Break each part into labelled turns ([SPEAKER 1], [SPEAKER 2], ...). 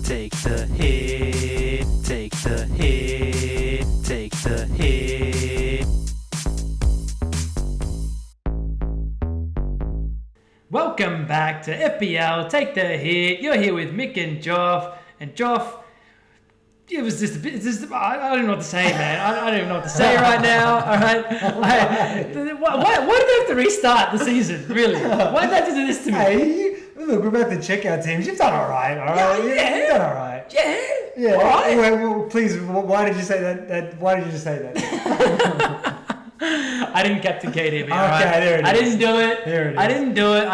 [SPEAKER 1] take the hit, take the hit, take the hit. Welcome back to FPL, Take the Hit. You're here with Mick and Joff. And Joff, it was just a bit, I don't know what to say, man. I don't even know what to say right now, all right? Why did they have to restart the season, really? Why did they have to do this to me?
[SPEAKER 2] Hey, look, we're about to check our teams. You've done all right, all right?
[SPEAKER 1] Yeah.
[SPEAKER 2] You've done all right.
[SPEAKER 1] Yeah. All right.
[SPEAKER 2] Anyway, well, please, why did you say that? Why did you just say that?
[SPEAKER 1] I didn't captain KDB, all
[SPEAKER 2] Okay,
[SPEAKER 1] right?
[SPEAKER 2] there it is.
[SPEAKER 1] I didn't do it.
[SPEAKER 2] There it is.
[SPEAKER 1] I didn't do it.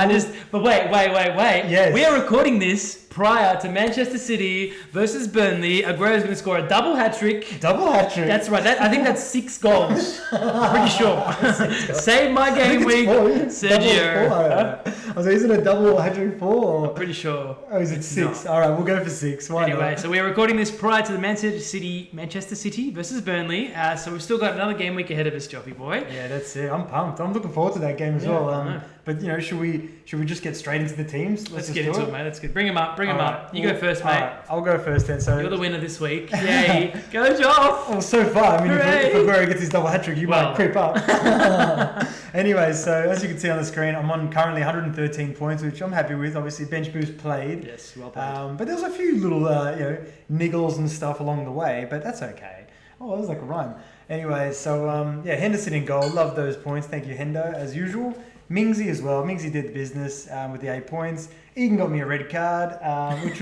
[SPEAKER 1] But wait.
[SPEAKER 2] Yes.
[SPEAKER 1] We are recording this prior to Manchester City versus Burnley. Aguero is going to score a double hat-trick.
[SPEAKER 2] Double hat-trick.
[SPEAKER 1] That's right. I think that's 6 goals. I'm pretty sure. Save my game week, Sergio.
[SPEAKER 2] I was like, isn't a double hat-trick 4? Or?
[SPEAKER 1] I'm pretty sure.
[SPEAKER 2] Oh, is it 6? All right, we'll go for 6. Why
[SPEAKER 1] Anyway,
[SPEAKER 2] not?
[SPEAKER 1] so we're recording this prior to the Manchester City versus Burnley. So we've still got another game week ahead of us, Joffy boy.
[SPEAKER 2] Yeah, that's it. I'm pumped. I'm looking forward to that game as well. But should we just get straight into the teams?
[SPEAKER 1] Let's get into it, mate. Let's get bring them up.
[SPEAKER 2] All
[SPEAKER 1] up. You go first, mate.
[SPEAKER 2] Right, I'll go first then. So
[SPEAKER 1] you're the winner this week. Yay! Go, Joff!
[SPEAKER 2] Well, so far, I mean, if
[SPEAKER 1] Hooray!
[SPEAKER 2] Aguero gets his double hat trick, you might creep up. Anyway, so as you can see on the screen, I'm on currently 113 points, which I'm happy with. Obviously, bench boost played.
[SPEAKER 1] Yes, well played.
[SPEAKER 2] But there's a few little, niggles and stuff along the way, but that's okay. Oh, that was like a rhyme. Anyway, so Henderson in goal. Love those points. Thank you, Hendo, as usual. Mingsy as well. Mingsy did the business with the 8 points. Egan got me a red card, which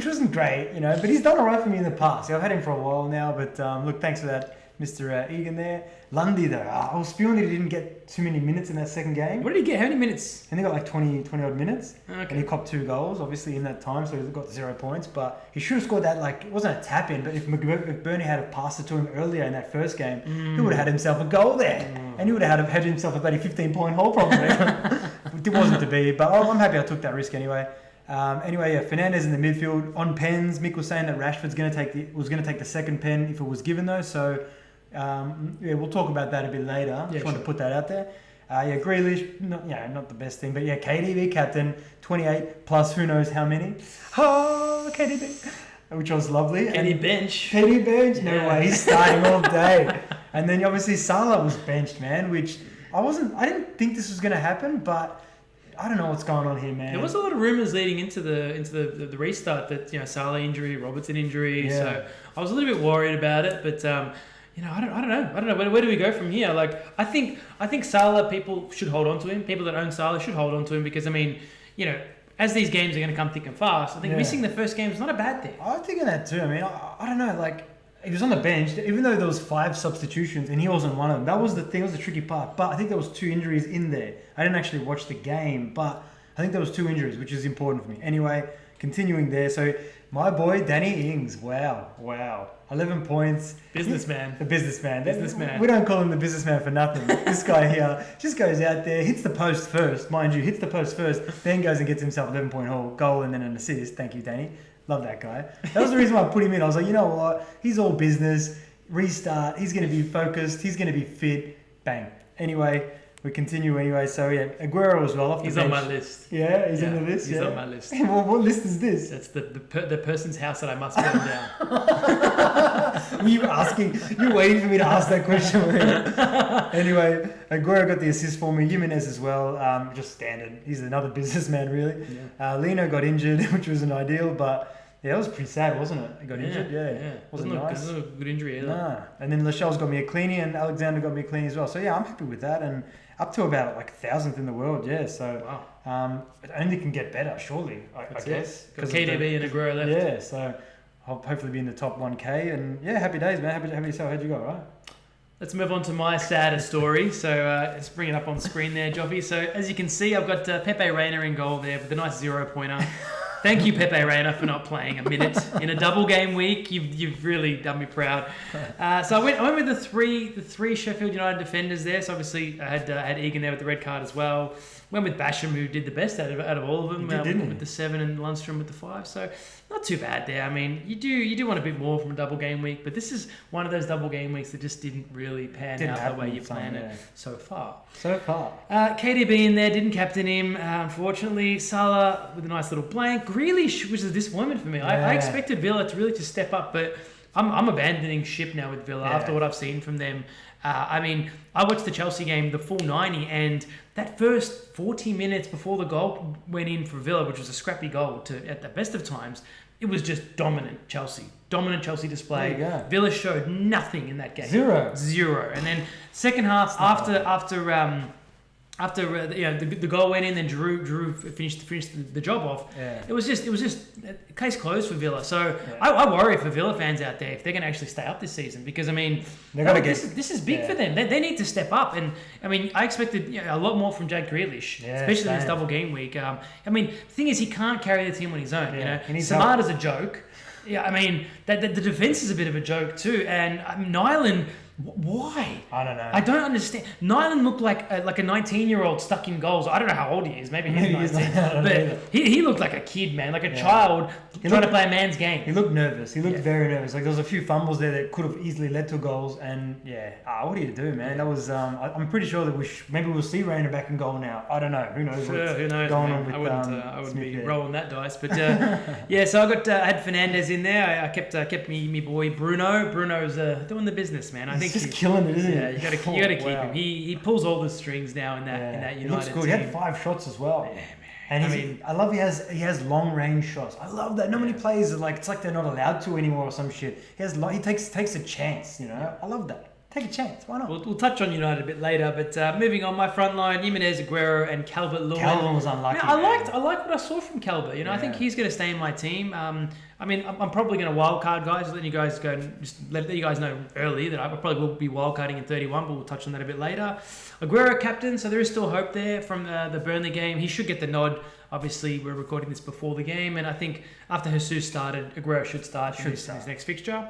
[SPEAKER 2] wasn't great, but he's done all right for me in the past. I've had him for a while now, but look, thanks for that, Mr. Egan there. Lundy though, I was spewing that he didn't get too many minutes in that second game.
[SPEAKER 1] What did he get? How many minutes?
[SPEAKER 2] And he got like 20 odd minutes.
[SPEAKER 1] Okay.
[SPEAKER 2] And he copped 2 goals, obviously, in that time, so he got 0 points. But he should have scored that, it wasn't a tap in, but if Bernie had passed it to him earlier in that first game, he would have had himself a goal there. And he would have had himself about a 15-point hole probably. It wasn't to be, but I'm happy I took that risk anyway. Fernandez in the midfield on pens. Mick was saying that Rashford's was going to take the second pen if it was given though. So we'll talk about that a bit later. Just wanted to put that out there. Grealish, not the best thing, but KDB captain, 28 plus who knows how many. Oh, KDB, which was lovely.
[SPEAKER 1] KD bench.
[SPEAKER 2] KD bench, no way, he's starting all day. And then obviously Salah was benched, man, which I didn't think this was going to happen, but I don't know what's going on here, man.
[SPEAKER 1] There was a lot of rumours leading into the restart that Salah injury, Robertson injury.
[SPEAKER 2] Yeah.
[SPEAKER 1] So I was a little bit worried about it, but I don't know. Where do we go from here? I think Salah, people should hold on to him. People that own Salah should hold on to him because as these games are going to come thick and fast, I think missing the first game is not a bad thing.
[SPEAKER 2] I'm thinking that too. I mean, I don't know. He was on the bench, even though there was 5 substitutions and he wasn't one of them. That was the thing. That was the tricky part. But I think there was 2 injuries in there. I didn't actually watch the game, but I think there was 2 injuries, which is important for me. Anyway, continuing there. So my boy Danny Ings, wow, 11 points.
[SPEAKER 1] Businessman.
[SPEAKER 2] The businessman.
[SPEAKER 1] Businessman.
[SPEAKER 2] We don't call him the businessman for nothing. This guy here just goes out there, hits the post first, mind you, then goes and gets himself 11-point goal and then an assist. Thank you, Danny. Love that guy. That was the reason why I put him in. I was like, you know what? He's all business. Restart. He's going to be focused. He's going to be fit. Bang. Anyway, we continue anyway. So, Aguero as well off the bench.
[SPEAKER 1] He's on my list.
[SPEAKER 2] Yeah? He's on the list?
[SPEAKER 1] He's on my list.
[SPEAKER 2] Well, what list is this?
[SPEAKER 1] That's the person's house that I must burn down.
[SPEAKER 2] You're waiting for me to ask that question. Anyway, Aguero got the assist for me. Jimenez as well. Just standard. He's another businessman, really. Yeah. Lino got injured, which wasn't ideal, but it was pretty sad, wasn't it? He got injured. Yeah. Wasn't nice.
[SPEAKER 1] Wasn't a good injury either.
[SPEAKER 2] Nah. And then Lachelle's got me a cleanie, and Alexander got me a cleanie as well. So I'm happy with that, and up to about 1,000th in the world. Yeah. So it only can get better, surely. I guess.
[SPEAKER 1] Got KDB and Aguero left.
[SPEAKER 2] Yeah. So I'll hopefully be in the top 1K, and happy days, man. Happy yourself. How'd you go? Right.
[SPEAKER 1] Let's move on to my sadder story. So let's bring it up on screen there, Joffy. So as you can see, I've got Pepe Reina in goal there with a nice 0-pointer. Thank you, Pepe Reina, for not playing a minute in a double game week. You've really done me proud. So I went with the three Sheffield United defenders there. So obviously I had Egan there with the red card as well. went with Basham, who did the best out of all of them.
[SPEAKER 2] Didn't
[SPEAKER 1] with the 7 and Lundstrom with the 5. So not too bad there. I mean, you do want a bit more from a double game week, but this is one of those double game weeks that just didn't really pan out the way you planned it so far. KDB in there, didn't captain him, unfortunately. Salah with a nice little blank. Grealish, which is a disappointment for me. I expected Villa to really just step up, but I'm abandoning ship now with Villa after what I've seen from them. I mean, I watched the Chelsea game, the full 90, and that first 40 minutes before the goal went in for Villa, which was a scrappy goal at the best of times, it was just dominant Chelsea display. Villa showed nothing in that game. Zero. And then second half, after the goal went in, then Drew finished the job off. It was just case closed for Villa. So I worry for Villa fans out there if they're going to actually stay up this season, because I mean this is big for them. They need to step up, and I mean I expected a lot more from Jack Grealish, especially in this double game week. I mean the thing is he can't carry the team on his own. Samada's a joke. I mean the defense is a bit of a joke too, and Nyland. Why?
[SPEAKER 2] I don't know.
[SPEAKER 1] I don't understand. Nyland looked like a 19-year-old stuck in goals. I don't know how old he is. Maybe he's 19. But he looked like a kid, man, like a child trying to play a man's game.
[SPEAKER 2] He looked nervous. He looked very nervous. Like there was a few fumbles there that could have easily led to goals. And what do you do, man? That was. I'm pretty sure that maybe we'll see Rayner back in goal now. I don't know. Who knows?
[SPEAKER 1] Who knows?
[SPEAKER 2] Going on with,
[SPEAKER 1] I wouldn't be rolling that dice. But so I had Fernandez in there. I kept me boy Bruno. Bruno's doing the business, man. I think.
[SPEAKER 2] He's just killing it, isn't he?
[SPEAKER 1] Yeah, you got to keep him. He pulls all the strings now in that United
[SPEAKER 2] he looks good.
[SPEAKER 1] team.
[SPEAKER 2] He had 5 shots as well.
[SPEAKER 1] Yeah, man.
[SPEAKER 2] And I love he has long range shots. I love that. Not many players are it's like they're not allowed to anymore or some shit. He takes a chance. I love that. Take a chance. Why not?
[SPEAKER 1] We'll touch on United a bit later, but moving on, my front line: Jimenez, Aguero, and Calvert-Lewin.
[SPEAKER 2] Calvert was unlucky.
[SPEAKER 1] I liked what I saw from Calvert. I think he's going to stay in my team. I mean, I'm probably going to wildcard, guys. Letting you guys go and just let you guys know early that I probably will be wildcarding in 31, but we'll touch on that a bit later. Aguero captain, so there is still hope there from the Burnley game. He should get the nod. Obviously, we're recording this before the game, and I think after Jesus started, Aguero should start in his next fixture.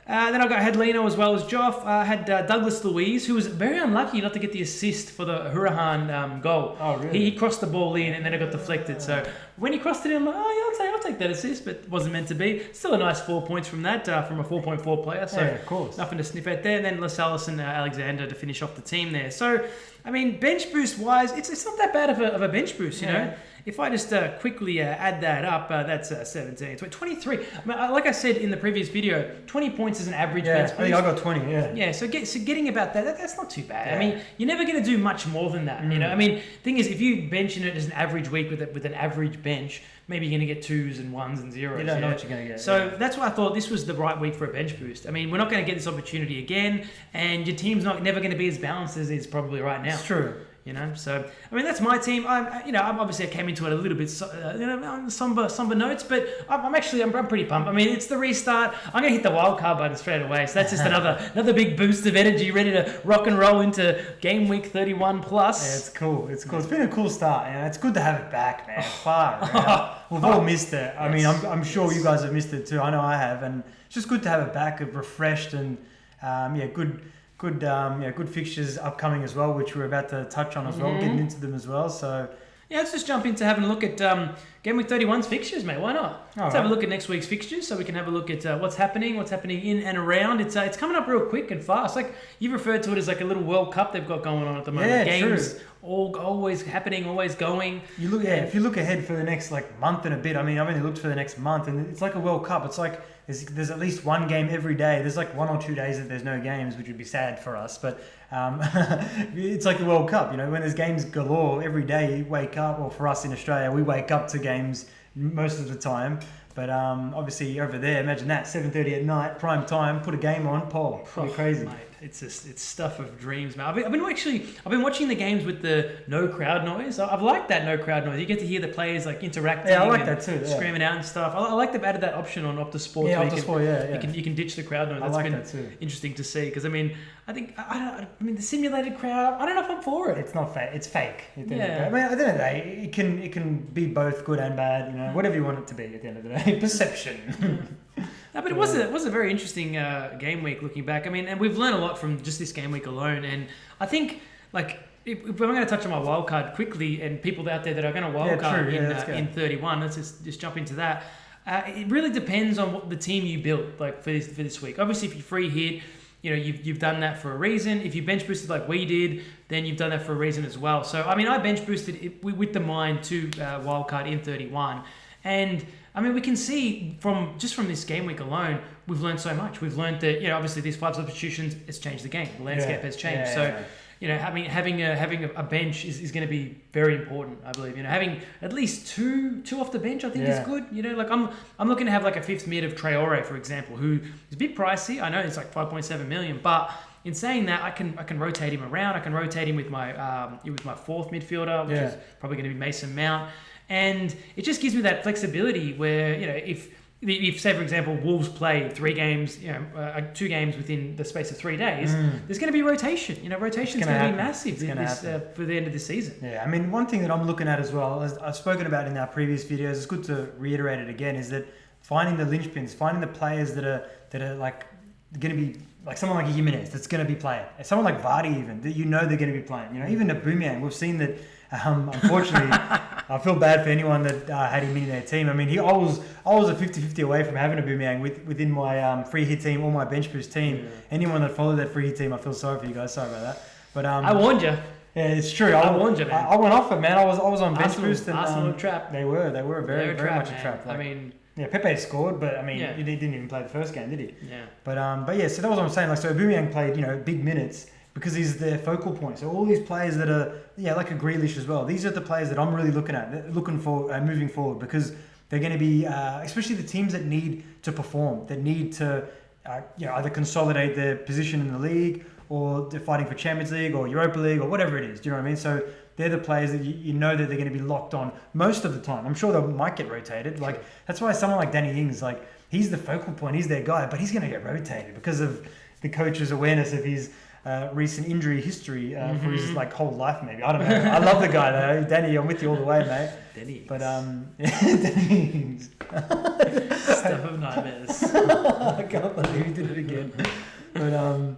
[SPEAKER 1] Then I had Leno as well as Joff. I had Douglas Luiz, who was very unlucky not to get the assist for the Hurahan goal.
[SPEAKER 2] Oh, really?
[SPEAKER 1] He crossed the ball in and then it got deflected. So when he crossed it in, I'm like, I'll take that assist, but it wasn't meant to be. Still a nice 4 points from that, from a 4.4 player. So
[SPEAKER 2] of course.
[SPEAKER 1] Nothing to sniff at there. And then Lascelles and Alexander to finish off the team there. So, I mean, bench boost wise, it's not that bad of a bench boost, you know. If I just quickly add that up, that's 17, 23. I mean, like I said in the previous video, 20 points is an average bench boost.
[SPEAKER 2] I think I got 20,
[SPEAKER 1] Yeah, so getting about that's not too bad. I mean, you're never going to do much more than that, I mean, thing is, if you bench it as an average week with an average bench, maybe you're going to get 2s and 1s and 0s.
[SPEAKER 2] You don't know what you're going to get.
[SPEAKER 1] So that's why I thought this was the right week for a bench boost. I mean, we're not going to get this opportunity again, and your team's never going to be as balanced as it is probably right now.
[SPEAKER 2] It's true.
[SPEAKER 1] So I mean that's my team. I'm obviously I came into it a little bit on somber notes, but I'm pretty pumped. I mean it's the restart. I'm gonna hit the wildcard button straight away. So that's just another big boost of energy, ready to rock and roll into game week 31 plus.
[SPEAKER 2] Yeah, it's cool. It's been a cool start. It's good to have it back, man. Far out. We've all missed it. I mean I'm sure you guys have missed it too. I know I have, and it's just good to have it back, refreshed and good fixtures upcoming as well, which we're about to touch on as well, getting into them as well. So
[SPEAKER 1] let's just jump into having a look at Game Week 31's fixtures, mate. Why not? Let's have a look at next week's fixtures so we can have a look at what's happening in and around. It's coming up real quick and fast. Like you've referred to it as like a little World Cup they've got going on at the moment.
[SPEAKER 2] Yeah,
[SPEAKER 1] games
[SPEAKER 2] true.
[SPEAKER 1] Always happening, always going.
[SPEAKER 2] If you look ahead for the next month and a bit. I mean, I've only looked for the next month, and it's like a World Cup. It's like there's at least one game every day. There's like 1 or 2 days that there's no games, which would be sad for us. But it's like the World Cup. When there's games galore every day, you wake up. Or for us in Australia, we wake up to games most of the time. But obviously over there, imagine that 7:30 at night, prime time, put a game on, pretty crazy.
[SPEAKER 1] Mate, it's stuff of dreams, man. I've been watching the games with the no crowd noise. I've liked that no crowd noise. You get to hear the players interacting.
[SPEAKER 2] Yeah, I like that too. Yeah.
[SPEAKER 1] Screaming out and stuff. I like they've added that option on Optus Sport.
[SPEAKER 2] Yeah, Optus Sport.
[SPEAKER 1] You can ditch the crowd noise.
[SPEAKER 2] I like that too.
[SPEAKER 1] Interesting to see because I think the simulated crowd. I don't know if I'm for it.
[SPEAKER 2] It's not fake. It's fake. At the end of the day. I mean, at the end of the day, it can be both good and bad. Whatever you want it to be. At the end of the day, perception.
[SPEAKER 1] No, but it was a very interesting game week looking back. I mean, and we've learned a lot from just this game week alone. And I think if I'm going to touch on my wild card quickly, and people out there that are going to wild card in 31, let's just jump into that. It really depends on what the team you built like for this week. Obviously, if you free hit, you've done that for a reason. If you bench boosted like we did, then you've done that for a reason as well. So I mean, I bench boosted it with the mind to wildcard in 31, and I mean we can see from this game week alone, we've learned so much. We've learned that obviously these 5 substitutions has changed the game. The landscape has changed. Having a bench is going to be very important, I believe. Having at least two off the bench, I think is good. I'm looking to have like a 5th mid of Traore, for example, who is a bit pricey. I know it's like 5.7 million, but in saying that, I can rotate him around. I can rotate him with my 4th midfielder, which is probably going to be Mason Mount, and it just gives me that flexibility where if say for example Wolves play 3 games, 2 games within the space of 3 days, there's going to be rotation. Rotation is going to be massive for the end of the season.
[SPEAKER 2] Yeah, I mean one thing that I'm looking at as well, as I've spoken about in our previous videos, it's good to reiterate it again, is that finding the linchpins, finding the players that are like going to be like someone like Jimenez that's going to be playing, someone like Vardy even that they're going to be playing. Even Aubameyang, we've seen that. Unfortunately, I feel bad for anyone that had him in their team. I mean, I was a 50-50 away from having Aubameyang within my free hit team or my bench boost team. Yeah. Anyone that followed that free hit team, I feel sorry for you guys. Sorry about that. But
[SPEAKER 1] I warned you.
[SPEAKER 2] Yeah, it's true.
[SPEAKER 1] I warned you, man.
[SPEAKER 2] I went off it, man. I was on bench boost. And,
[SPEAKER 1] Arsenal trap.
[SPEAKER 2] They were very much a trap.
[SPEAKER 1] Like, I mean.
[SPEAKER 2] Yeah, Pepe scored, but I mean, he didn't even play the first game, did he?
[SPEAKER 1] Yeah.
[SPEAKER 2] But yeah, so that was what I'm saying. Like, so Aubameyang played, big minutes because he's their focal point. So all these players that are, like a Grealish as well. These are the players that I'm really looking for moving forward, because they're going to be, especially the teams that need to perform, that need to, either consolidate their position in the league, or they're fighting for Champions League or Europa League or whatever it is. Do you know what I mean? So they're the players that you know that they're going to be locked on most of the time. I'm sure they might get rotated. Like that's why someone like Danny Ings, like he's the focal point, he's their guy, but he's going to get rotated because of the coach's awareness of his recent injury history for his whole life. Maybe I don't know. I love the guy though, Danny. I'm with you all the way, mate.
[SPEAKER 1] Danny Ings.
[SPEAKER 2] But Danny Ings.
[SPEAKER 1] Stuff of nightmares.
[SPEAKER 2] I can't believe he did it again.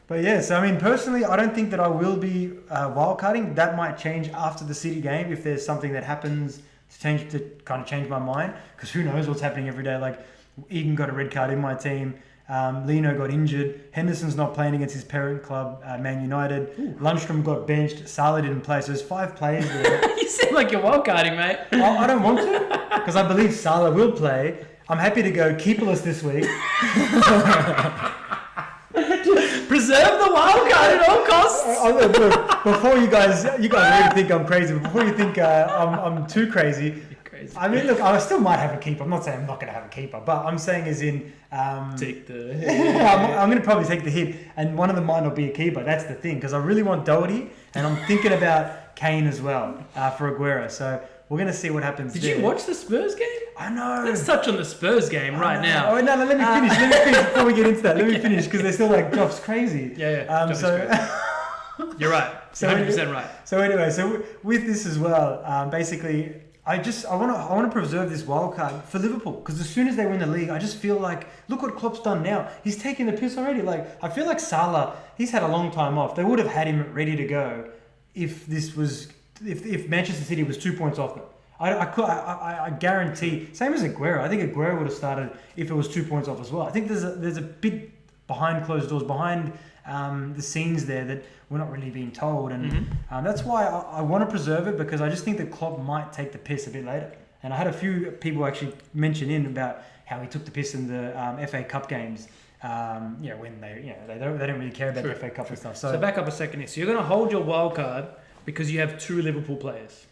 [SPEAKER 2] But yeah, so I mean, personally, I don't think that I will be wildcarding. That might change after the City game if there's something that happens to kind of change my mind. Because who knows what's happening every day? Like, Egan got a red card in my team. Leno got injured. Henderson's not playing against his parent club, Man United. Ooh. Lundstrom got benched. Salah didn't play. So there's 5 players there.
[SPEAKER 1] You seem like you're wildcarding, mate.
[SPEAKER 2] I don't want to, because I believe Salah will play. I'm happy to go keeperless this week.
[SPEAKER 1] Preserve the wild card at all costs.
[SPEAKER 2] Look, before you guys really think I'm crazy. Before you think I'm too crazy.
[SPEAKER 1] You're crazy.
[SPEAKER 2] I mean, look, I still might have a keeper. I'm not saying I'm not going to have a keeper, but I'm saying as in
[SPEAKER 1] take the.
[SPEAKER 2] I'm going to probably take the hit, and one of them might not be a keeper. That's the thing, because I really want Doherty, and I'm thinking about Kane as well for Aguero. So we're going to see what happens.
[SPEAKER 1] Did you watch the Spurs game?
[SPEAKER 2] I know.
[SPEAKER 1] Let's touch on the Spurs game right now.
[SPEAKER 2] Oh, no, let me finish. Let me finish before we get into that. Let me finish, because they're still like, Joff's crazy.
[SPEAKER 1] Yeah. You're right.
[SPEAKER 2] So
[SPEAKER 1] 100% right.
[SPEAKER 2] So anyway, with this as well, basically, I want to preserve this wild card for Liverpool, because as soon as they win the league, I just feel like, look what Klopp's done now. He's taking the piss already. Like, I feel like Salah, he's had a long time off. They would have had him ready to go if Manchester City was 2 points off them. I guarantee, same as Aguero. I think Aguero would have started if it was 2 points off as well. I think there's a big behind closed doors, behind the scenes there that we're not really being told, and that's why I want to preserve it, because I just think that Klopp might take the piss a bit later. And I had a few people actually mention about how he took the piss in the FA Cup games. When they don't really care about the FA Cup and stuff.
[SPEAKER 1] So back up a second here. So you're going to hold your wild card because you have 2 Liverpool players.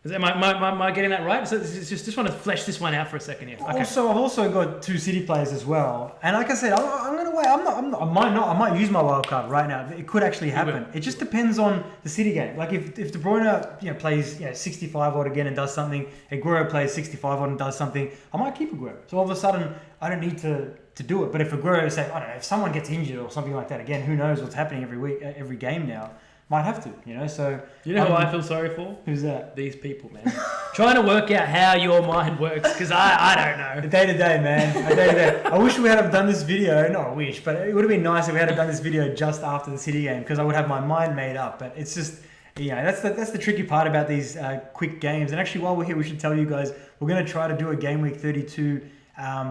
[SPEAKER 1] Am I getting that right? So just want to flesh this one out for a second here. Okay.
[SPEAKER 2] Also, I've also got 2 City players as well, and like I said, I'm going to wait. I might use my wild card right now. It could actually happen. It just depends on the City game. Like if De Bruyne plays 65 odd again and does something, Aguero plays 65 odd and does something, I might keep Aguero. So all of a sudden, I don't need to do it. But if Aguero, say, I don't know, if someone gets injured or something like that, again, who knows what's happening every week, every game now. Might have to, so...
[SPEAKER 1] You know who I feel sorry for?
[SPEAKER 2] Who's that?
[SPEAKER 1] These people, man. Trying to work out how your mind works, because I don't know.
[SPEAKER 2] Day to day, man. I wish we had done this video. Not I wish, but it would have been nice if we had done this video just after the City game, because I would have my mind made up. But it's just... that's the tricky part about these quick games. And actually, while we're here, we should tell you guys we're going to try to do a Game Week 32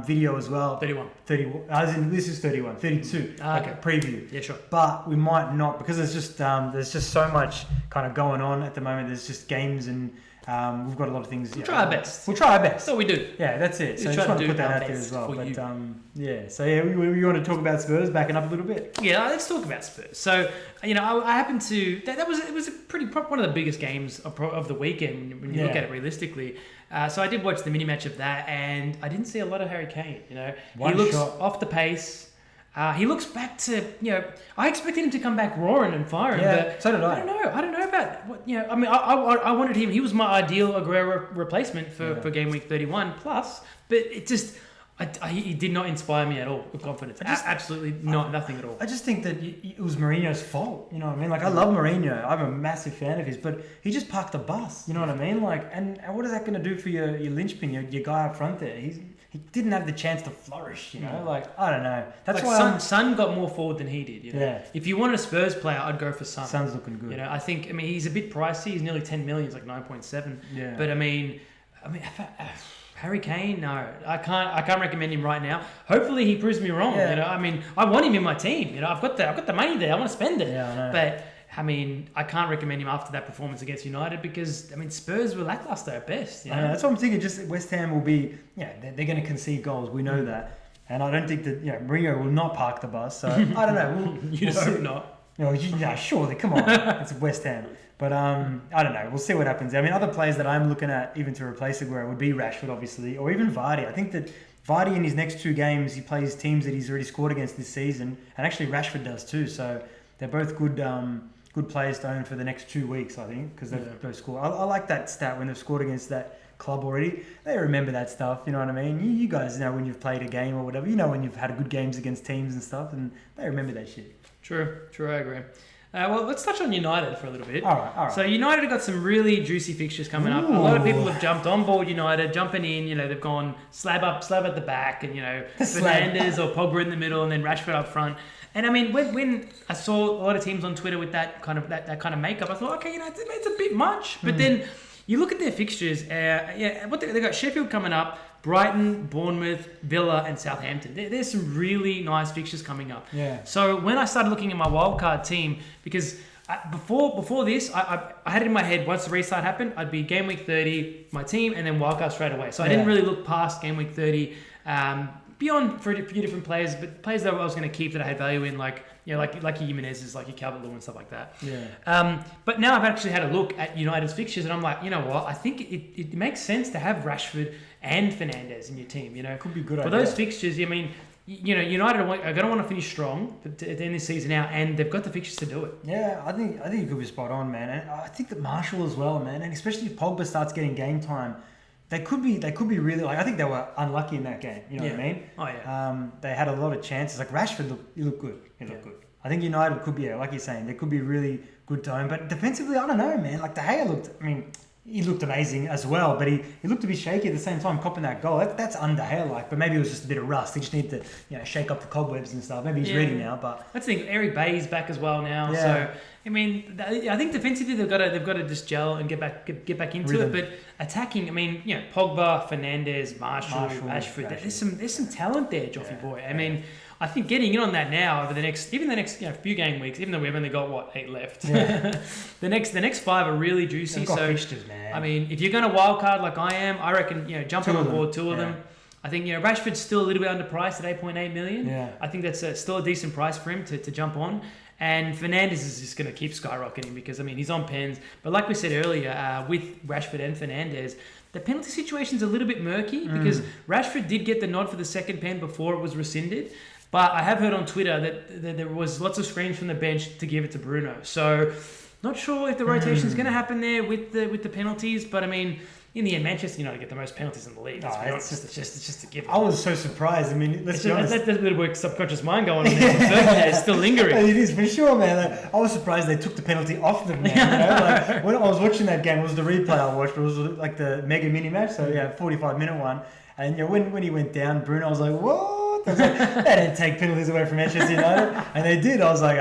[SPEAKER 2] video as well.
[SPEAKER 1] 31.
[SPEAKER 2] This is 31. 32. Like a preview.
[SPEAKER 1] Yeah, sure.
[SPEAKER 2] But we might not, because there's just so much kind of going on at the moment. There's just games and we've got a lot of things.
[SPEAKER 1] We'll try our best.
[SPEAKER 2] We'll try our best.
[SPEAKER 1] That's what we do.
[SPEAKER 2] Yeah, that's it. So I just want to put that out there as well. But yeah, so yeah, you want to talk about Spurs backing up a little bit?
[SPEAKER 1] Yeah, let's talk about Spurs. So I happened to it was a pretty one of the biggest games of the weekend when you look at it realistically. So I did watch the mini match of that, and I didn't see a lot of Harry Kane. He looks off the pace. He looks back to, I expected him to come back roaring and firing.
[SPEAKER 2] Yeah,
[SPEAKER 1] but
[SPEAKER 2] so did I.
[SPEAKER 1] I don't know about what, I mean, I wanted him. He was my ideal Aguero replacement for Game Week 31 plus, but it just, he did not inspire me at all with confidence. Absolutely nothing at all.
[SPEAKER 2] I just think that it was Mourinho's fault. You know what I mean? Like, I love Mourinho. I'm a massive fan of his, but he just parked the bus. You know what I mean? Like, and what is that going to do for your linchpin, your guy up front there? He didn't have the chance to flourish, Like, I don't know. That's like why
[SPEAKER 1] Son got more forward than he did.
[SPEAKER 2] Yeah.
[SPEAKER 1] If you want a Spurs player, I'd go for Son.
[SPEAKER 2] Son's looking good.
[SPEAKER 1] I think. I mean, he's a bit pricey. He's nearly 10 million. He's like 9.7.
[SPEAKER 2] Yeah.
[SPEAKER 1] But I mean, Harry Kane, no, I can't recommend him right now. Hopefully, he proves me wrong.
[SPEAKER 2] Yeah.
[SPEAKER 1] I mean, I want him in my team. I've got the money there. I want to spend it.
[SPEAKER 2] Yeah, I know.
[SPEAKER 1] But I mean, I can't recommend him after that performance against United because, I mean, Spurs were lackluster at best.
[SPEAKER 2] That's what I'm thinking. Just West Ham will be, they're going to concede goals. We know that. And I don't think that, Mourinho will not park the bus. So, I don't know.
[SPEAKER 1] You'd hope not.
[SPEAKER 2] Surely, come on. It's West Ham. But I don't know. We'll see what happens. I mean, other players that I'm looking at, even to replace Aguero, would be Rashford, obviously, or even Vardy. I think that Vardy in his next 2 games, he plays teams that he's already scored against this season. And actually, Rashford does too. So, they're both good players to own for the next 2 weeks, I think, because they've both scored. I like that stat when they've scored against that club already. They remember that stuff, you know what I mean? You guys know when you've played a game or whatever. You know when you've had good games against teams and stuff, and they remember that shit.
[SPEAKER 1] True, I agree. Well, let's touch on United for a little bit.
[SPEAKER 2] All right.
[SPEAKER 1] So United have got some really juicy fixtures coming up. A lot of people have jumped on board United, jumping in. They've gone slab at the back, and Fernandes or Pogba in the middle, and then Rashford up front. And I mean, when I saw a lot of teams on Twitter with that kind of makeup, I thought, okay, it's a bit much. But then you look at their fixtures. What they got: Sheffield coming up, Brighton, Bournemouth, Villa, and Southampton. There's some really nice fixtures coming up.
[SPEAKER 2] Yeah.
[SPEAKER 1] So when I started looking at my wildcard team, because before this, I had it in my head, once the restart happened, I'd be Game Week 30, my team, and then wildcard straight away. So I didn't really look past Game Week 30. Beyond for a few different players, but players that I was going to keep that I had value in, like your Jimenez's, like your Calvert-Lewin and stuff like that.
[SPEAKER 2] Yeah.
[SPEAKER 1] But now I've actually had a look at United's fixtures, and I'm like, you know what? I think it makes sense to have Rashford and Fernandes in your team.
[SPEAKER 2] Could be good.
[SPEAKER 1] For those fixtures, I mean, United are going to want to finish strong at the end of this season now, and they've got the fixtures to do it.
[SPEAKER 2] Yeah, I think you could be spot on, man. And I think that Marshall as well, man, and especially if Pogba starts getting game time. They could be really, like, I think they were unlucky in that game. You know what I mean?
[SPEAKER 1] Oh yeah.
[SPEAKER 2] They had a lot of chances. Like Rashford, looked good. He looked good. I think United could be, like you're saying, they could be really good to own. But defensively, I don't know, man. Like De Gea he looked amazing as well, but he looked a bit shaky at the same time, copping that goal. That's under Gea-like, but maybe it was just a bit of rust. He just needed to, shake up the cobwebs and stuff. Maybe he's ready now, but
[SPEAKER 1] that's the thing. Eric Bay's back as well now, so. I mean, I think defensively they've got to just gel and get back into it. But attacking, I mean, Pogba, Fernandes, Marshall, Rashford. There's some talent there, Joffy boy. I mean, I think getting in on that now over the next few game weeks, even though we've only got 8 left. Yeah. the next 5 are really juicy.
[SPEAKER 2] They've got fixtures, man.
[SPEAKER 1] I mean, if you're going to wildcard like I am, I reckon jumping on board 2 of them. I think Rashford's still a little bit underpriced at 8.8 million.
[SPEAKER 2] Yeah.
[SPEAKER 1] I think that's still a decent price for him to jump on. And Fernandes is just going to keep skyrocketing because, I mean, he's on pens. But like we said earlier, with Rashford and Fernandes, the penalty situation's a little bit murky because Rashford did get the nod for the second pen before it was rescinded. But I have heard on Twitter that there was lots of screams from the bench to give it to Bruno. So not sure if the rotation's going to happen there with the penalties. But, I mean, in the end, Manchester United get the most penalties in the league. It's just a given.
[SPEAKER 2] I was so surprised. I mean, let's be honest.
[SPEAKER 1] That's a little bit of subconscious mind going on there. It's still lingering.
[SPEAKER 2] It is, for sure, man. Like, I was surprised they took the penalty off them, man. Like, when I was watching that game, it was the replay I watched, but it was like the mega mini match. So, 45-minute one. And when he went down, Bruno was like, what? I was like, they didn't take penalties away from Manchester United, and they did. I was like,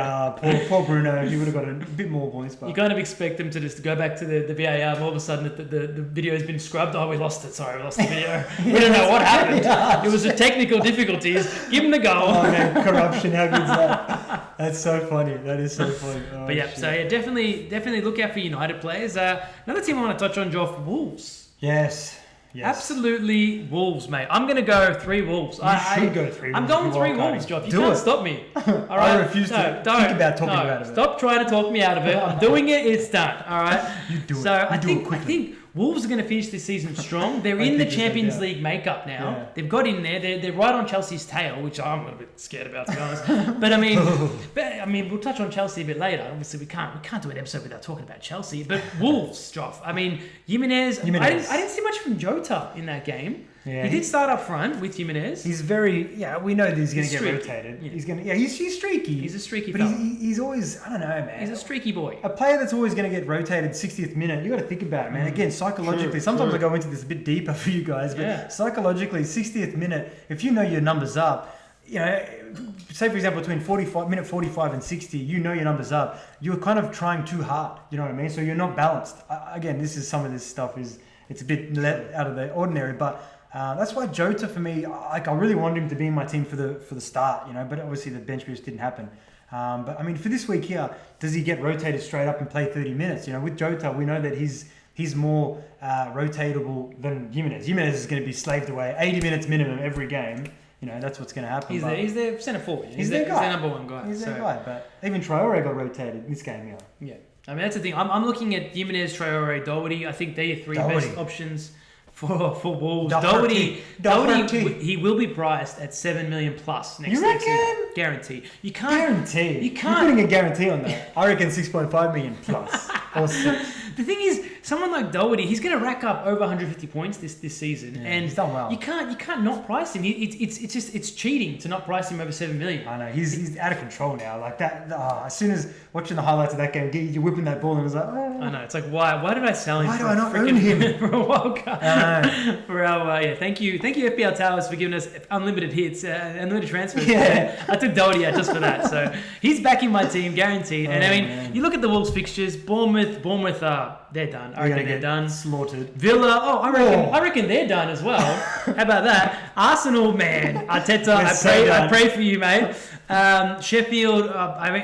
[SPEAKER 2] poor Bruno, he would have got a bit more points. But
[SPEAKER 1] you kind of expect them to just go back to the VAR, and all of a sudden the video has been scrubbed. Oh, we lost it. Sorry, we lost the video. We don't know what happened. It was a technical difficulties. Give him the goal.
[SPEAKER 2] Oh man, corruption! How good's that? That's so funny. That is so funny. Oh,
[SPEAKER 1] but yeah,
[SPEAKER 2] shit.
[SPEAKER 1] so yeah, definitely look out for United players. Another team I want to touch on, Joff, Wolves.
[SPEAKER 2] Yes.
[SPEAKER 1] Absolutely, Wolves, mate. I'm going to go 3 Wolves.
[SPEAKER 2] You should go 3 Wolves.
[SPEAKER 1] I'm going 3 Wolves, Joff. You can't stop me. All right?
[SPEAKER 2] I refuse to think about talking about it.
[SPEAKER 1] Stop trying to talk me out of it. I'm doing it. It's done. All right?
[SPEAKER 2] You do it.
[SPEAKER 1] So I
[SPEAKER 2] quickly.
[SPEAKER 1] think Wolves are going to finish this season strong. They're in the Champions League makeup now.
[SPEAKER 2] Yeah.
[SPEAKER 1] They've got in there. They're right on Chelsea's tail, which I'm a little bit scared about, to be honest. But I mean, we'll touch on Chelsea a bit later. Obviously, we can't do an episode without talking about Chelsea. But Wolves, Joff. I mean, Jimenez. I didn't see much from Jota in that game.
[SPEAKER 2] Yeah,
[SPEAKER 1] he did start up front with Jimenez.
[SPEAKER 2] He's very we know that he's going to get
[SPEAKER 1] streaky.
[SPEAKER 2] rotated.
[SPEAKER 1] Yeah.
[SPEAKER 2] He's streaky.
[SPEAKER 1] He's a streaky
[SPEAKER 2] but
[SPEAKER 1] fella.
[SPEAKER 2] he's always, I don't know, man.
[SPEAKER 1] He's a streaky boy.
[SPEAKER 2] A player that's always going to get rotated 60th minute, you got to think about it, man. Again, psychologically, sometimes I go into this a bit deeper for you guys, but psychologically, 60th minute, if you know your numbers up, you know, say for example, between minute 45 and 60, you know your numbers up, you're kind of trying too hard, you know what I mean? So you're not balanced. Again, some of this stuff it's a bit let out of the ordinary, but that's why Jota for me, I really wanted him to be in my team for the start, you know, but obviously the bench boost didn't happen. But I mean, for this week here, does he get rotated straight up and play 30 minutes? You know, with Jota, we know that he's more rotatable than Jimenez. Jimenez is going to be slaved away 80 minutes minimum every game. You know, that's what's going to happen.
[SPEAKER 1] He's their centre forward.
[SPEAKER 2] He's their guy.
[SPEAKER 1] He's their number one guy.
[SPEAKER 2] He's their guy. But even Traore got rotated this game here.
[SPEAKER 1] Yeah. I mean, that's the thing. I'm looking at Jimenez, Traore, Doherty. I think they're your 3 best options for Wolves. Doherty, he will be priced at 7 million plus next season. Guarantee. You can't.
[SPEAKER 2] You're putting a guarantee on that. I reckon 6.5 million plus. Or 6.
[SPEAKER 1] The thing is, someone like Doherty, he's going to rack up over 150 points this season, and
[SPEAKER 2] he's done well.
[SPEAKER 1] You can't not price him. It's cheating to not price him over 7 million.
[SPEAKER 2] I know he's out of control now. Like that. As soon as watching the highlights of that game, you're whipping that ball, and it was like, oh.
[SPEAKER 1] I know. It's like why did I sell him?
[SPEAKER 2] Why do I not own him
[SPEAKER 1] for a wildcard? For our thank you FPL Towers for giving us unlimited hits, unlimited transfers.
[SPEAKER 2] Yeah,
[SPEAKER 1] I took Doherty out just for that. So he's back in my team, guaranteed. And I mean, you look at the Wolves fixtures. Bournemouth, they're done. I reckon they're done.
[SPEAKER 2] Slaughtered.
[SPEAKER 1] Villa, I reckon they're done as well. How about that? Arsenal, man. Arteta, I pray for you, mate. Sheffield,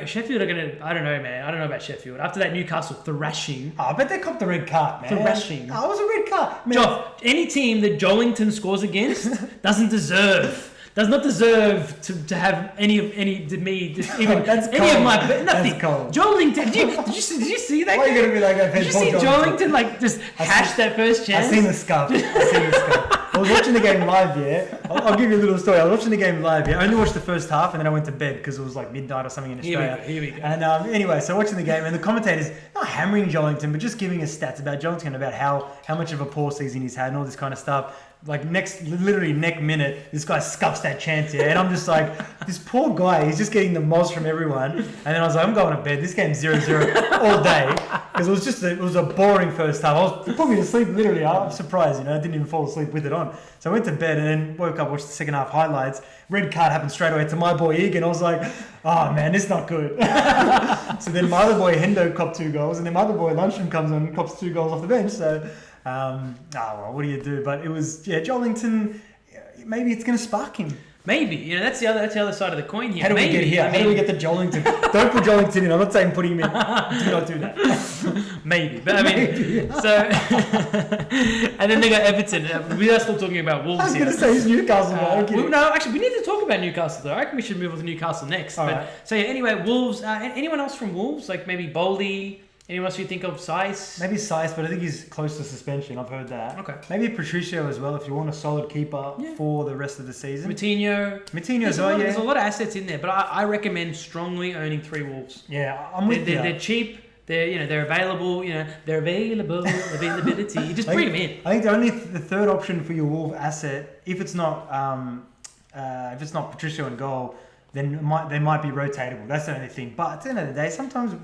[SPEAKER 1] Sheffield are gonna. I don't know, man. I don't know about Sheffield. After that Newcastle thrashing.
[SPEAKER 2] Oh, but they copped the red card, man.
[SPEAKER 1] Thrashing.
[SPEAKER 2] Oh, it was a red card.
[SPEAKER 1] Joff, any team that Jolinton scores against does not deserve to have any of me just even
[SPEAKER 2] that's
[SPEAKER 1] any
[SPEAKER 2] cold.
[SPEAKER 1] of my nothing.
[SPEAKER 2] That's cold.
[SPEAKER 1] Jolinton, did you see that?
[SPEAKER 2] Why are you gonna be like that?
[SPEAKER 1] Did you see Jolinton like just hash that first chance?
[SPEAKER 2] I seen the scuff. I was watching the game live, I'll give you a little story. I was watching the game live, I only watched the first half and then I went to bed because it was like midnight or something in Australia.
[SPEAKER 1] Here we go.
[SPEAKER 2] And anyway, so watching the game and the commentators not hammering Jolinton, but just giving us stats about Jolinton, about how much of a poor season he's had and all this kind of stuff. Like literally next minute, this guy scuffs that chance, and I'm just like, this poor guy, he's just getting the moz from everyone. And then I was like, I'm going to bed. This game's 0-0 all day because it was a boring first half. It put me to sleep literally. I'm surprised, I didn't even fall asleep with it on. So I went to bed and then woke up, watched the second half highlights. Red card happened straight away to my boy Egan. I was like, oh man, this is not good. So then my other boy Hendo copped 2 goals, and then my other boy Lundstrom comes on and cops 2 goals off the bench. So. Well, what do you do? But it was Jolinton. Maybe it's going to spark him.
[SPEAKER 1] Maybe that's the other side of the coin here.
[SPEAKER 2] How do we get here? How do we get to Jolinton? Don't put Jolinton in. I'm not saying put him in. Do not do that.
[SPEAKER 1] Maybe, but I mean, so and then they got Everton. We are still talking about Wolves.
[SPEAKER 2] I was going to say it's Newcastle.
[SPEAKER 1] No, actually, we need to talk about Newcastle though. I reckon we should move on to Newcastle next.
[SPEAKER 2] Right.
[SPEAKER 1] So yeah, anyway, Wolves. Anyone else from Wolves? Like maybe Boldy. Anyone else you think of? Saiss?
[SPEAKER 2] Maybe Saiss, but I think he's close to suspension. I've heard that.
[SPEAKER 1] Okay.
[SPEAKER 2] Maybe Patricio as well if you want a solid keeper for the rest of the season.
[SPEAKER 1] Moutinho as well, There's a lot of assets in there, but I recommend strongly owning 3 Wolves.
[SPEAKER 2] Yeah, I'm with you.
[SPEAKER 1] They're cheap. They're available. Availability. You just bring them in.
[SPEAKER 2] I think the third option for your Wolf asset, if it's not Patricio in goal, then they might be rotatable. That's the only thing. But at the end of the day, sometimes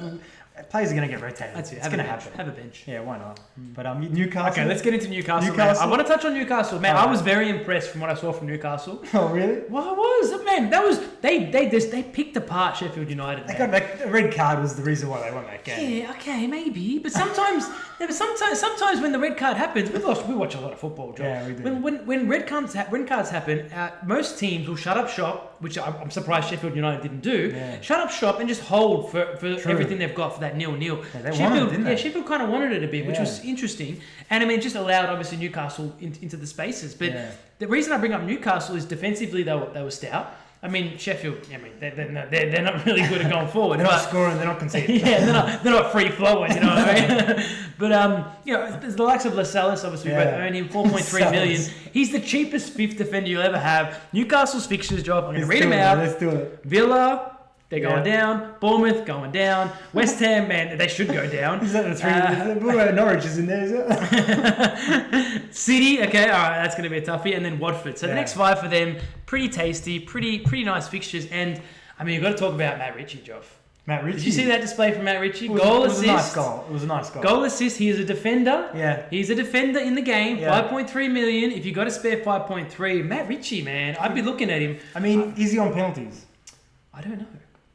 [SPEAKER 2] players are going to get rotated.
[SPEAKER 1] That's it.
[SPEAKER 2] It's going to happen.
[SPEAKER 1] Have a bench.
[SPEAKER 2] Yeah, why not? But Newcastle.
[SPEAKER 1] Okay, let's get into Newcastle. Man. I want to touch on Newcastle, man. I was very impressed from what I saw from Newcastle.
[SPEAKER 2] Oh, really?
[SPEAKER 1] Well, I was, man. That was they picked apart Sheffield United.
[SPEAKER 2] They got the red card was the reason why they won that game.
[SPEAKER 1] Yeah, okay, maybe, but sometimes when the red card happens, we watch a lot of football, John.
[SPEAKER 2] Yeah, we do.
[SPEAKER 1] When red cards happen, most teams will shut up shop, which I'm surprised Sheffield United didn't do.
[SPEAKER 2] Yeah.
[SPEAKER 1] Shut up shop and just hold for everything they've got for that 0-0.
[SPEAKER 2] Yeah, they wanted it, didn't they?
[SPEAKER 1] Yeah, Sheffield kind of wanted it a bit, which was interesting, and I mean, it just allowed obviously Newcastle into the spaces. But the reason I bring up Newcastle is defensively they were stout. I mean, Sheffield. I mean, they're not really good at going forward.
[SPEAKER 2] They're not scoring. They're not conceding.
[SPEAKER 1] Yeah, they're not free flowing. You know what I mean? But there's the likes of Lascelles. Obviously, we earn him 4.3 million. He's the cheapest fifth defender you'll ever have. Newcastle's fixtures job. I'm going to read them out.
[SPEAKER 2] Let's do it.
[SPEAKER 1] Villa. They're going down. Bournemouth going down. West Ham, man, they should go down.
[SPEAKER 2] Is that the three? Norwich is in there, is it?
[SPEAKER 1] City, okay, all right, that's going to be a toughie. And then Watford. So the next 5 for them, pretty tasty, pretty nice fixtures. And, I mean, you've got to talk about Matt Ritchie, Joff.
[SPEAKER 2] Matt Ritchie.
[SPEAKER 1] Did you see that display from Matt Ritchie?
[SPEAKER 2] It was a nice goal. It was a nice goal.
[SPEAKER 1] Goal assist. He is a defender.
[SPEAKER 2] Yeah.
[SPEAKER 1] He's a defender in the game.
[SPEAKER 2] Yeah.
[SPEAKER 1] 5.3 million. If you got to spare 5.3, Matt Ritchie, man, I'd be looking at him.
[SPEAKER 2] I mean, is he on penalties?
[SPEAKER 1] I don't know.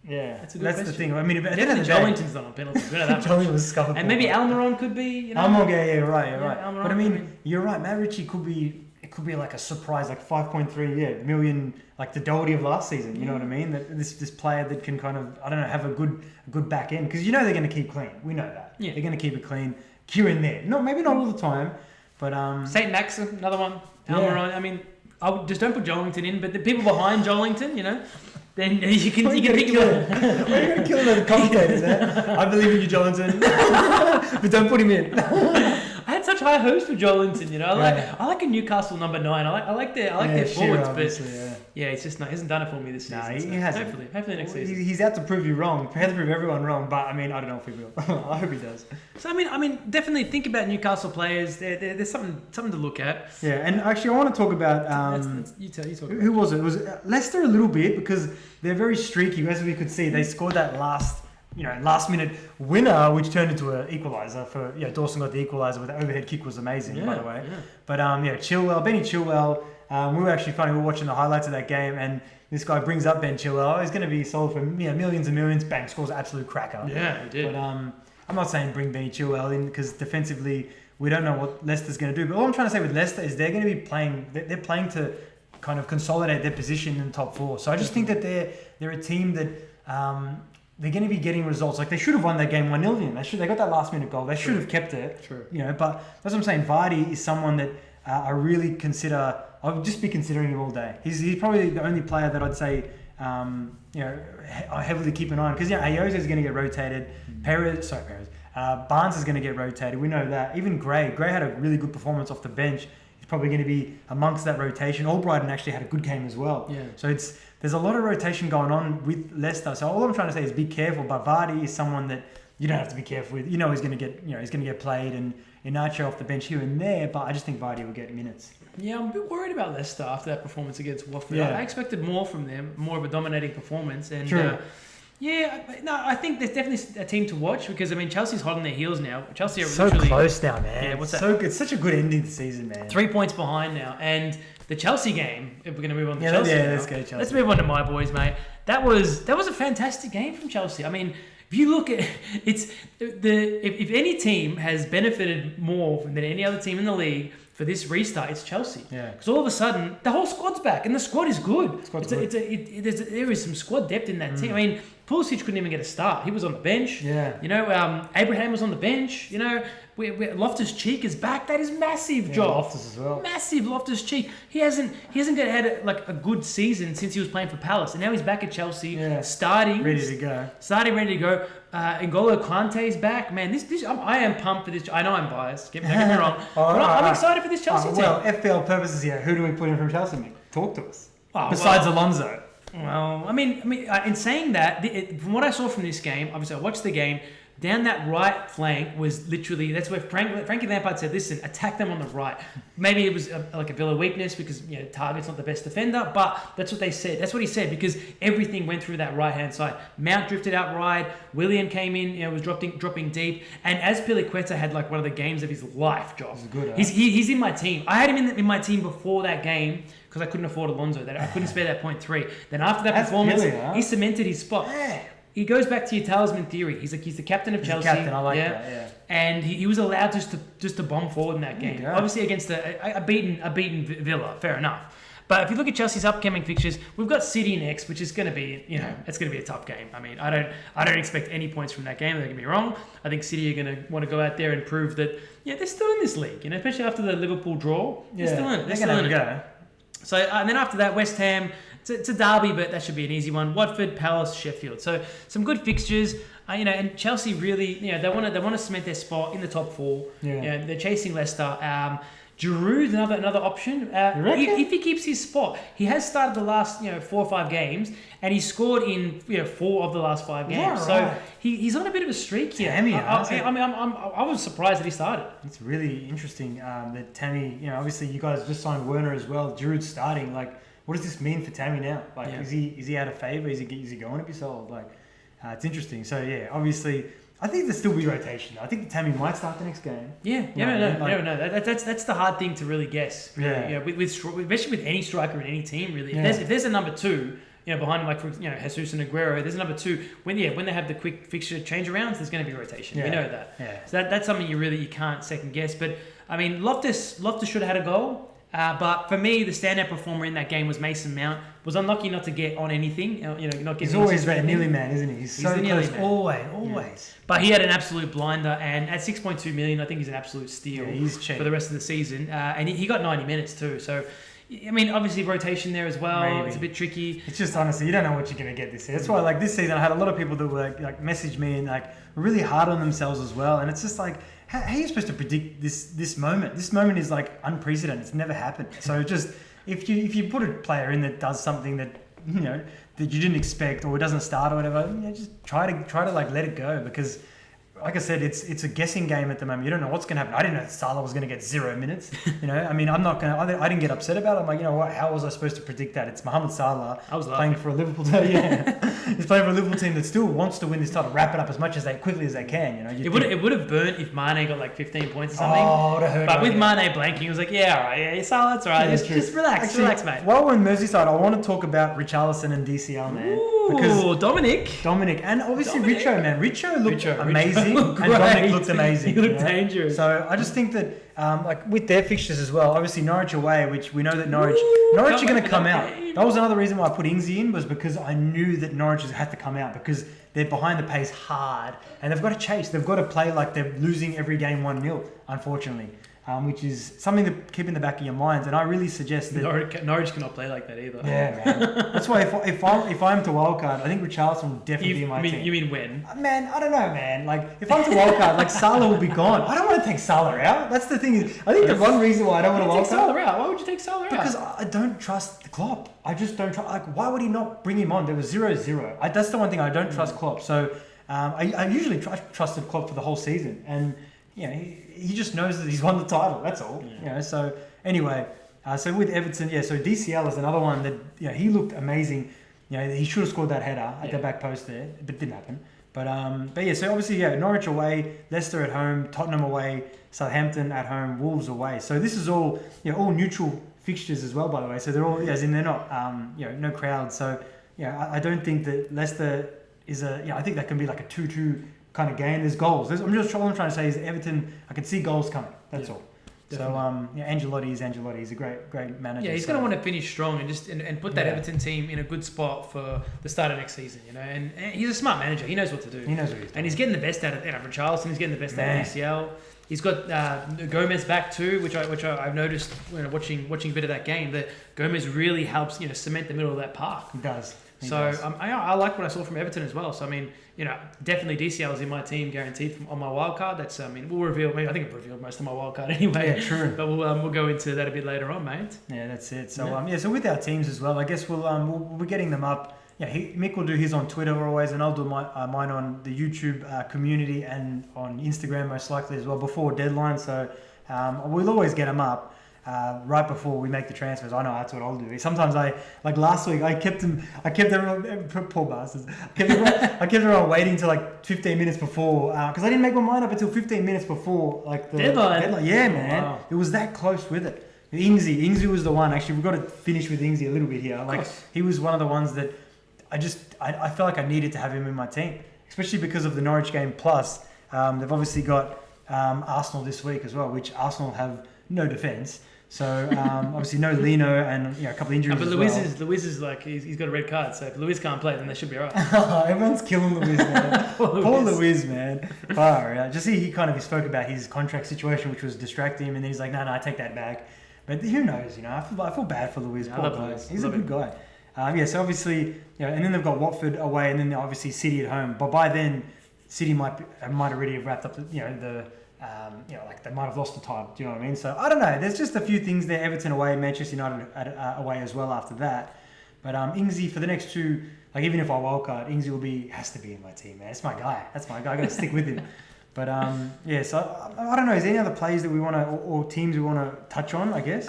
[SPEAKER 2] Yeah,
[SPEAKER 1] that's
[SPEAKER 2] the thing. I mean,
[SPEAKER 1] definitely Jollington's not on penalties. We know that.
[SPEAKER 2] Jollington was scuffed.
[SPEAKER 1] And maybe Almiron could be. You know?
[SPEAKER 2] Almiron, yeah, right.
[SPEAKER 1] Almiron,
[SPEAKER 2] but I mean, you're right. Matt Ritchie could be like a surprise, like 5.3 million, like the Doherty of last season. You know what I mean? That this player that can kind of have a good back end, because you know they're going to keep clean. We know that. Yeah, they're going to keep it clean here and there. Maybe not all the time, but
[SPEAKER 1] Saint Maxim, another one. Almiron. Yeah. I mean, just don't put Jollington in, but the people behind Jollington, you know. Then you can think
[SPEAKER 2] about it. We're going to kill the commentators, eh? I believe in you, Jollington. But don't put him in.
[SPEAKER 1] I had such high hopes for Jollington, you know. I like a Newcastle number 9. I like their forwards, but it's just not. He hasn't done it for me this season.
[SPEAKER 2] No, he hasn't.
[SPEAKER 1] Hopefully next season.
[SPEAKER 2] He's out to prove you wrong. He has to prove everyone wrong. But I mean, I don't know if he will. I hope he does.
[SPEAKER 1] So I mean, definitely think about Newcastle players. There's something to look at.
[SPEAKER 2] Yeah, and actually, I want to talk about
[SPEAKER 1] you talk
[SPEAKER 2] who was it? It was Leicester a little bit, because they're very streaky. As we could see, they scored that last minute winner, which turned into an equaliser for Dawson got the equaliser with the overhead kick, was amazing, by the way. Yeah. But Benny Chilwell, we were actually funny. We were watching the highlights of that game, and this guy brings up Ben Chilwell. He's going to be sold for millions and millions. Bang, scores an absolute cracker.
[SPEAKER 1] Yeah, he did.
[SPEAKER 2] But I'm not saying bring Benny Chilwell in, because defensively we don't know what Leicester's going to do. But all I'm trying to say with Leicester is they're going to be playing. They're playing to kind of consolidate their position in the top 4. So I just think that they're a team that they're going to be getting results. Like, they should have won that game 1-0. They got that last minute goal. They should have kept it.
[SPEAKER 1] True.
[SPEAKER 2] But that's what I'm saying. Vardy is someone that I really consider. I would just be considering him all day. He's probably the only player that I'd say I heavily keep an eye on, because Ayoze is going to get rotated. Perez. Barnes is going to get rotated. We know that. Even Gray had a really good performance off the bench. He's probably going to be amongst that rotation. Albrighton actually had a good game as well. Yeah. So there's a lot of rotation going on with Leicester. So all I'm trying to say is be careful. But Vardy is someone that you don't have to be careful with. He's going to get played, and Iheanacho off the bench here and there. But I just think Vardy will get minutes.
[SPEAKER 1] Yeah, I'm a bit worried about Leicester after that performance against Watford.
[SPEAKER 2] Yeah.
[SPEAKER 1] I expected more from them, more of a dominating performance. And
[SPEAKER 2] True.
[SPEAKER 1] I think there's definitely a team to watch, because I mean, Chelsea's hot on their heels now. Chelsea are
[SPEAKER 2] so
[SPEAKER 1] literally
[SPEAKER 2] close now, man.
[SPEAKER 1] Yeah, what's that?
[SPEAKER 2] So good. It's such a good ending to the season, man.
[SPEAKER 1] 3 points behind now, and the Chelsea game. If we're going to move on to Chelsea,
[SPEAKER 2] let's go Chelsea.
[SPEAKER 1] Let's move on to my boys, mate. That was a fantastic game from Chelsea. I mean, if you look at if any team has benefited more than any other team in the league for this restart, it's Chelsea.
[SPEAKER 2] Yeah.
[SPEAKER 1] Because all of a sudden, the whole squad's back, and the squad is good. There is some squad depth in that team. I mean, Pulisic couldn't even get a start. He was on the bench.
[SPEAKER 2] Yeah.
[SPEAKER 1] Abraham was on the bench. Loftus-Cheek is back. That is massive, Joe.
[SPEAKER 2] Loftus as well.
[SPEAKER 1] Massive Loftus-Cheek. He hasn't had a good season since he was playing for Palace, and now he's back at Chelsea, starting, ready to go. N'Golo Kante's back. Man, I am pumped for this. I know I'm biased. Don't get me wrong. I'm excited for this Chelsea team.
[SPEAKER 2] Well, FPL purposes here. Who do we put in from Chelsea, Mick? Talk to us. Besides Alonso.
[SPEAKER 1] Well, I mean, in saying that, from what I saw from this game, obviously I watched the game. down that right flank was literally, that's where Frankie Lampard said, listen, attack them on the right. Maybe it was like a Villa weakness because, Target's not the best defender, but that's what they said. That's what he said, because everything went through that right-hand side. Mount drifted out wide. William came in, was dropping deep. And Azpilicueta had like one of the games of his life, Josh.
[SPEAKER 2] Good,
[SPEAKER 1] He's in my team. I had him in my team before that game because I couldn't afford Alonso. I couldn't spare that 0.3. Then after that performance, he cemented his spot. Yeah. He goes back to your talisman theory. He's the captain of Chelsea.
[SPEAKER 2] Captain, I like that. Yeah.
[SPEAKER 1] And he was allowed just to bomb forward in that game. Obviously against a beaten Villa, fair enough. But if you look at Chelsea's upcoming fixtures, we've got City next, which is going to be, it's going to be a tough game. I mean, I don't expect any points from that game. Don't get me wrong. I think City are going to want to go out there and prove that, they're still in this league. Especially after the Liverpool draw, they're still in it. They're still in it. So and then after that, West Ham. It's a derby, but that should be an easy one. Watford, Palace, Sheffield. So some good fixtures. And Chelsea really, they want to cement their spot in the top 4. Yeah. They're chasing Leicester. Giroud's another option. If he keeps his spot, he has started the last 4 or 5 games, and he scored in 4 of the last 5 games. Yeah, right. So he's on a bit of a streak here.
[SPEAKER 2] Tammy,
[SPEAKER 1] I was surprised that he started.
[SPEAKER 2] It's really interesting that Tammy. Obviously you guys just signed Werner as well. Giroud's starting. What does this mean for Tammy now? Is he out of favour? Is he going to be sold? It's interesting. So obviously, I think there'll still be rotation. I think Tammy might start the next game.
[SPEAKER 1] No. That's the hard thing to really guess. Really. Especially with any striker in any team. Really, if there's a number 2, behind him, Jesus and Aguero, there's a number 2. When they have the quick fixture change arounds, there's going to be rotation. We know that. Yeah. So that's something you can't second guess. But I mean, Loftus should have had a goal. But for me, the standout performer in that game was Mason Mount. Was unlucky not to get on anything. Not getting.
[SPEAKER 2] He's always that nearly man, isn't he? He's so close, always. Yeah.
[SPEAKER 1] But he had an absolute blinder, and at 6.2 million, I think he's an absolute steal for the rest of the season. And he got 90 minutes too. So, I mean, obviously rotation there as well. Maybe. It's a bit tricky.
[SPEAKER 2] It's just honestly, you don't know what you're going to get this year. That's why, this season, I had a lot of people that were message me and really hard on themselves as well. And it's just how are you supposed to predict this moment? This moment is unprecedented. It's never happened. So just if you put a player in that does something that that you didn't expect or it doesn't start or whatever, just try to let it go, because like I said, it's a guessing game at the moment. You don't know what's going to happen. I didn't know that Salah was going to get 0 minutes. I mean, I didn't get upset about it. I'm like, what? How was I supposed to predict that? It's Mohamed Salah playing for a Liverpool team. He's playing for a Liverpool team that still wants to win this title, wrap it up as quickly as they can.
[SPEAKER 1] It would have burnt if Mane got 15 points or something.
[SPEAKER 2] Oh, it would have hurt.
[SPEAKER 1] But with Mane blanking, it was Salah, that's all right. Just relax, relax, mate.
[SPEAKER 2] While we're in Merseyside, I want to talk about Richarlison and DCL, man.
[SPEAKER 1] Ooh, Dominic,
[SPEAKER 2] and obviously Richo, man. Richo looked amazing. And Dominic looked amazing.
[SPEAKER 1] He looked dangerous.
[SPEAKER 2] So I just think that, with their fixtures as well, obviously Norwich away, which we know that Norwich are going to come out. That was another reason why I put Ingsy in, was because I knew that Norwich had to come out, because they're behind the pace hard and they've got to chase. They've got to play like they're losing every game 1-0, unfortunately. Which is something to keep in the back of your minds, and I really suggest that
[SPEAKER 1] Norwich cannot play like that either.
[SPEAKER 2] Yeah, man. That's why if I'm to Wildcard, I think Richarlison will definitely be my team.
[SPEAKER 1] You mean when?
[SPEAKER 2] Man, I don't know, man. If I'm to Wildcard, Salah will be gone. I don't want to take Salah out. That's the thing. I think the one reason why I don't want to
[SPEAKER 1] take Salah out. Why would you take Salah out?
[SPEAKER 2] Because I don't trust the Klopp. I just don't trust. Why would he not bring him on? There was 0-0. That's the one thing I don't trust Klopp. So I usually trusted Klopp for the whole season, and he just knows that he's won the title. That's all. Yeah. So anyway, so with Everton, so DCL is another one that he looked amazing. He should have scored that header at the back post there, but it didn't happen. But so obviously Norwich away, Leicester at home, Tottenham away, Southampton at home, Wolves away. So this is all all neutral fixtures as well, by the way. So they're all as in they're not no crowd. So I don't think that Leicester is I think that can be like a 2-2 kind of game. There's goals. All I'm trying to say is Everton, I can see goals coming. That's all. Definitely. So Ancelotti is Ancelotti. He's a great manager.
[SPEAKER 1] Yeah, he's going to want to finish strong and put that Everton team in a good spot for the start of next season. And he's a smart manager. He knows what to do.
[SPEAKER 2] He knows what he's doing.
[SPEAKER 1] And he's getting the best out of Richarlison. He's getting the best out of DCL. He's got Gomez back too, which I've noticed watching a bit of that game, that Gomez really helps cement the middle of that park.
[SPEAKER 2] He does.
[SPEAKER 1] I like what I saw from Everton as well. So definitely DCL is in my team, guaranteed on my wild card. That's we'll reveal. I think I've revealed most of my wild card anyway.
[SPEAKER 2] Yeah, true.
[SPEAKER 1] But we'll go into that a bit later on, mate.
[SPEAKER 2] Yeah, that's it. So so with our teams as well, I guess we'll be getting them up. Mick will do his on Twitter always, and I'll do mine on the YouTube community and on Instagram most likely as well before deadline. So we'll always get them up right before we make the transfers. I know that's what I'll do. Sometimes like last week, I kept everyone, poor bastards. I kept everyone waiting till like 15 minutes before because I didn't make my mind up until 15 minutes before like the deadline. Yeah, man, wow. It was that close with it. Ingsy was the one. Actually, we've got to finish with Ingsy a little bit here. Like he was one of the ones that I felt like I needed to have him in my team, especially because of the Norwich game. Plus, they've obviously got Arsenal this week as well, which Arsenal have no defence. So obviously no Lino and a couple of injuries.
[SPEAKER 1] But Luiz is like he's got a red card, so if Luiz can't play, then they should be alright.
[SPEAKER 2] Everyone's killing Luiz, man. Poor Luiz, man. Just he spoke about his contract situation, which was distracting him, and then he's like, no, I take that back. But who knows? I feel bad for Luiz. Poor guy. He's a good guy. So obviously, and then they've got Watford away, and then obviously City at home. But by then, City might already have wrapped up like they might have lost the title. Do you know what I mean? So I don't know. There's just a few things there. Everton away, Manchester United away as well after that. But Ingsy for the next two, like even if I wildcard, Ingsy has to be in my team, man. That's my guy. I got to stick with him. But so I don't know. Is there any other players that we want to or teams we want to touch on? I guess.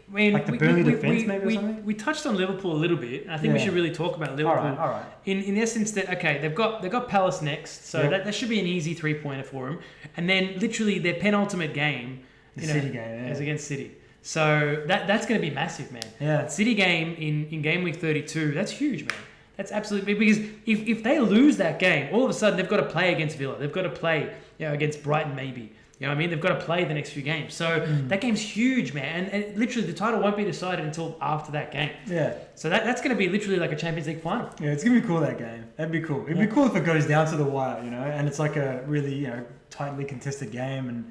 [SPEAKER 1] Like
[SPEAKER 2] the Burnley defence maybe or something?
[SPEAKER 1] We touched on Liverpool a little bit. I think we should really talk about Liverpool.
[SPEAKER 2] All right.
[SPEAKER 1] In the essence that, they've got Palace next, so that should be an easy 3-pointer for them. And then literally their penultimate game
[SPEAKER 2] City game
[SPEAKER 1] is against City. So that's going to be massive, man.
[SPEAKER 2] Yeah.
[SPEAKER 1] City game in game week 32, that's huge, man. That's absolutely because if they lose that game, all of a sudden they've got to play against Villa. They've got to play against Brighton maybe. You know what I mean? They've got to play the next few games. So that game's huge, man. And literally the title won't be decided until after that game.
[SPEAKER 2] Yeah.
[SPEAKER 1] So that's going to be literally like a Champions League final.
[SPEAKER 2] Yeah, it's going to be cool, that game. That'd be cool. It'd be cool if it goes down to the wire, and it's like a really, tightly contested game. And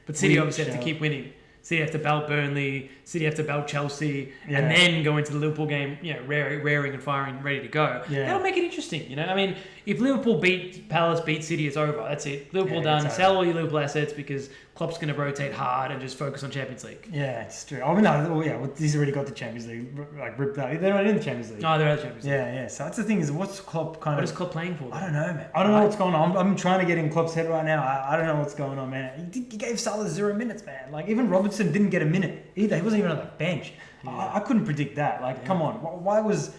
[SPEAKER 1] But City obviously have to keep winning. City have to belt Burnley, City have to belt Chelsea, and then go into the Liverpool game, raring and firing, ready to go. Yeah. That'll make it interesting, I mean, if Liverpool beat City, it's over. That's it. Liverpool done. Sell all your Liverpool assets because Klopp's going to rotate hard and just focus on Champions League.
[SPEAKER 2] Yeah, it's true. He's already got the Champions League ripped out. They're not in the Champions League.
[SPEAKER 1] No, they're in the Champions League.
[SPEAKER 2] Yeah. So that's the thing is, what's Klopp what
[SPEAKER 1] is Klopp playing for?
[SPEAKER 2] I don't know, man. I don't know what's going on. I'm trying to get in Klopp's head right now. I don't know what's going on, man. He gave Salah 0 minutes, man. Like even Robertson didn't get a minute either. He wasn't even on the bench. Yeah. I couldn't predict that. Like, come on. Why was...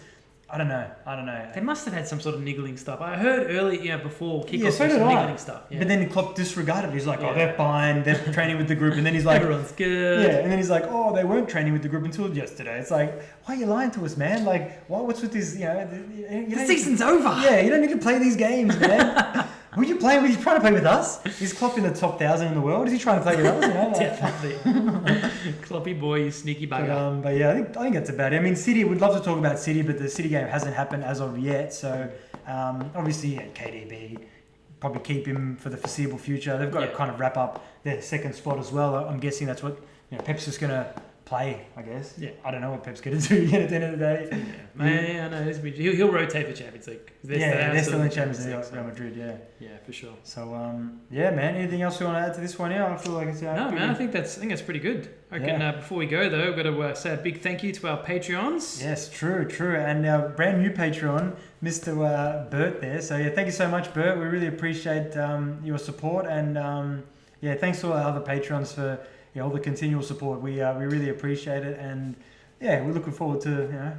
[SPEAKER 2] I don't know.
[SPEAKER 1] They must have had some sort of niggling stuff. I heard earlier before kickoff
[SPEAKER 2] so did I.
[SPEAKER 1] niggling stuff. Yeah.
[SPEAKER 2] But then Klopp disregarded it. He's like, they're fine. They're training with the group. And then he's like...
[SPEAKER 1] Everyone's good.
[SPEAKER 2] Yeah, and then he's like, they weren't training with the group until yesterday. It's like, why are you lying to us, man? Like, what's with this,
[SPEAKER 1] The season's over.
[SPEAKER 2] Yeah, you don't need to play these games, man. Who are you playing with? He's trying to play with us? Is Klopp in the top 1,000 in the world? Is he trying to play with us?
[SPEAKER 1] Definitely. Kloppy boy, you sneaky bugger.
[SPEAKER 2] But I think that's about it. I mean, City, we'd love to talk about City, but the City game hasn't happened as of yet. So, obviously, KDB, probably keep him for the foreseeable future. They've got to kind of wrap up their second spot as well. I'm guessing that's what Pep's just going to play, I guess. Yeah. I don't know what Pep's going to do at the end of the day.
[SPEAKER 1] I know. He'll rotate for Champions League.
[SPEAKER 2] They're still in Champions League, Real Madrid,
[SPEAKER 1] Yeah, for sure.
[SPEAKER 2] So, man, anything else you want to add to this one? Yeah, I feel like it's out.
[SPEAKER 1] No, man, I think that's pretty good. I reckon before we go, though, we've got to say a big thank you to our Patreons.
[SPEAKER 2] Yes, true. And our brand new Patreon, Mr. Bert there. So, thank you so much, Bert. We really appreciate your support. And, thanks to all our other Patreons for... all the continual support. We really appreciate it, and we're looking forward to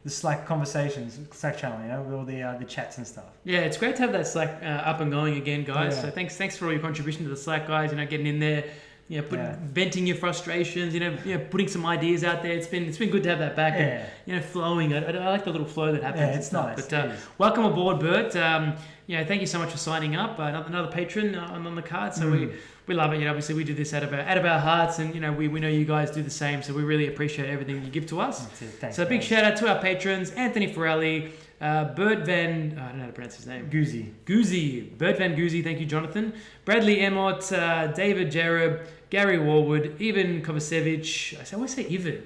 [SPEAKER 2] the Slack conversations, Slack channel, with all the chats and stuff. Yeah,
[SPEAKER 1] it's great to have that Slack up and going again, guys. Yeah. So thanks for all your contribution to the Slack, guys. Getting in there, venting your frustrations, putting some ideas out there. It's been good to have that back and flowing. I like the little flow that happens.
[SPEAKER 2] Yeah, it's nice.
[SPEAKER 1] But welcome aboard, Bert. Thank you so much for signing up. Another patron on the card. So we love it. Obviously we do this out of our hearts, and we know you guys do the same. So we really appreciate everything you give to us.
[SPEAKER 2] Thanks,
[SPEAKER 1] so a big shout out to our patrons: Anthony Forelli, Bert Van. I don't know how to pronounce his name. Goozy. Bert Van Goozy. Thank you, Jonathan. Bradley Emmott, David Jereb, Gary Warwood, Ivan Kovacevic. I always say Ivan.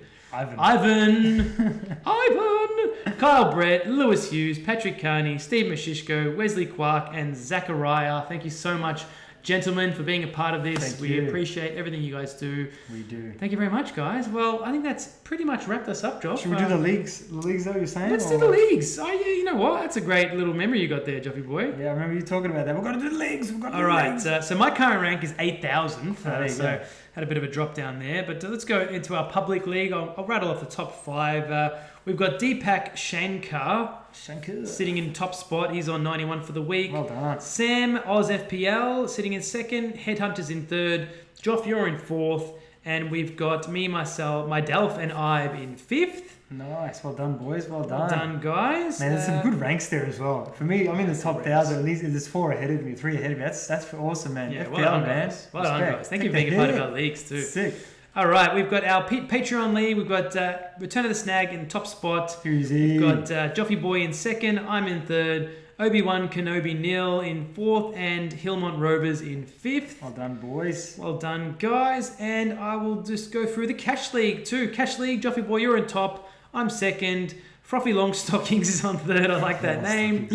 [SPEAKER 1] Kyle Brett, Lewis Hughes, Patrick Carney, Steve Mashishko, Wesley Quark, and Zachariah. Thank you so much, gentlemen, for being a part of this.
[SPEAKER 2] Thank
[SPEAKER 1] We
[SPEAKER 2] you.
[SPEAKER 1] appreciate everything you guys do.
[SPEAKER 2] We do.
[SPEAKER 1] Thank you very much, guys. Well, I think that's pretty much wrapped us up, Joff.
[SPEAKER 2] Should we do the leagues? The leagues that you're saying?
[SPEAKER 1] Let's do the leagues. Oh, yeah, you know what? That's a great little memory you got there, Joffy boy.
[SPEAKER 2] Yeah, I remember you talking about that. We've got to do the leagues. We've got to
[SPEAKER 1] All
[SPEAKER 2] do the
[SPEAKER 1] right,
[SPEAKER 2] leagues.
[SPEAKER 1] so my current rank is 8,000,
[SPEAKER 2] there you
[SPEAKER 1] so
[SPEAKER 2] go.
[SPEAKER 1] had a bit of a drop down there. But let's go into our public league. I'll rattle off the top 5. We've got Deepak Shankar
[SPEAKER 2] Shankar.
[SPEAKER 1] sitting in top spot. He's on 91 for the week.
[SPEAKER 2] Well done.
[SPEAKER 1] Sam, Oz FPL, sitting in 2nd. Headhunters in 3rd. Joff, you're in 4th. And we've got me, myself, Delph, and Ive in 5th.
[SPEAKER 2] Nice. Well done, boys. Well done.
[SPEAKER 1] Well done, guys.
[SPEAKER 2] Man, there's some good ranks there as well. For me, I'm in the top 1,000. At least there's 4 ahead of me, 3 ahead of me. That's awesome, man.
[SPEAKER 1] Yeah,
[SPEAKER 2] FPL,
[SPEAKER 1] well done,
[SPEAKER 2] man.
[SPEAKER 1] guys. Well done,
[SPEAKER 2] Respect.
[SPEAKER 1] guys. Thank you for
[SPEAKER 2] Take
[SPEAKER 1] being a
[SPEAKER 2] the
[SPEAKER 1] part of
[SPEAKER 2] hit.
[SPEAKER 1] our leagues, too.
[SPEAKER 2] Sick.
[SPEAKER 1] All right, we've got our Patreon league. We've got Return of the Snag in top spot.
[SPEAKER 2] Easy.
[SPEAKER 1] We've got Joffy Boy in 2nd. I'm in 3rd. Obi-Wan Kenobi Nil in 4th. And Hillmont Rovers in 5th.
[SPEAKER 2] Well done, boys.
[SPEAKER 1] Well done, guys. And I will just go through the Cash League, too. Cash League, Joffy Boy, you're in top. I'm 2nd. Frothy Longstockings is on 3rd. I like that name.